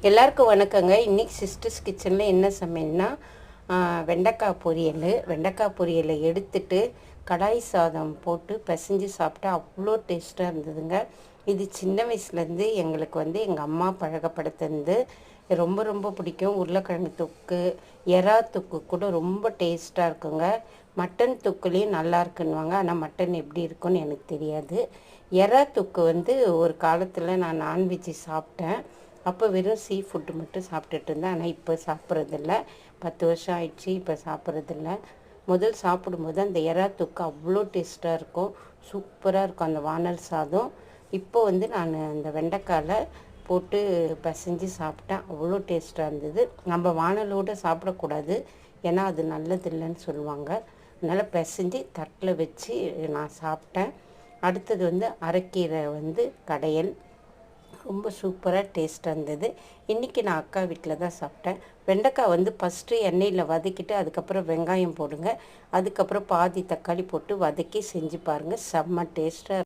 எல்லாருக்கும் வணக்கங்க. இன்றைக்கி சிஸ்டர்ஸ் கிச்சனில் என்ன சமையல்னா வெண்டைக்காய் பொரியல். வெண்டைக்காய் பொரியலை எடுத்துட்டு கடாய் சாதம் போட்டு பிசைஞ்சு சாப்பிட்டா அவ்வளோ டேஸ்ட்டாக இருந்ததுங்க. இது சின்ன வயசுலேருந்து எங்களுக்கு எங்கள் அம்மா பழக்கப்படுத்துறது ரொம்ப ரொம்ப பிடிக்கும். உருளைக்கிழங்கு தொக்கு, எறா தொக்கு கூட ரொம்ப டேஸ்ட்டாக இருக்குங்க. மட்டன் தொக்குலேயும் நல்லா இருக்குன்னுவாங்க. ஆனால் மட்டன் எப்படி இருக்குன்னு எனக்கு தெரியாது. எறா தொக்கு ஒரு காலத்தில் நான் நான்வெஜ்ஜு சாப்பிட்டேன். அப்போ வெறும் சீ ஃபுட்டு மட்டும் சாப்பிட்டுட்டு இருந்தேன். ஆனால் இப்போ சாப்பிட்றதில்ல. 10 வருஷம் ஆயிடுச்சு, இப்போ சாப்பிட்றதில்ல. முதல் சாப்பிடும்போது அந்த எறா தொக்கு அவ்வளோ டேஸ்ட்டாக இருக்கும், சூப்பராக இருக்கும் அந்த வானல் சாதம். இப்போ நான் அந்த வெண்டைக்காயில் போட்டு பிசைஞ்சு சாப்பிட்டேன், அவ்வளோ டேஸ்ட்டாக இருந்தது. நம்ம வானலோடு சாப்பிடக்கூடாது, ஏன்னா அது நல்லதில்லைன்னு சொல்லுவாங்க. அதனால் பிசைஞ்சு தட்டில் வச்சு நான் சாப்பிட்டேன். அடுத்தது அரைக்கீரை கடையல், ரொம்ப சூப்பராக டேஸ்ட்டாக இருந்தது. இன்றைக்கி நான் அக்கா வீட்டில் தான் சாப்பிட்டேன். வெண்டைக்காய் ஃபஸ்ட்டு எண்ணெயில் வதக்கிட்டு அதுக்கப்புறம் வெங்காயம் போடுங்க, அதுக்கப்புறம் பாதி தக்காளி போட்டு வதக்கி செஞ்சு பாருங்கள், செம்ம டேஸ்ட்டாக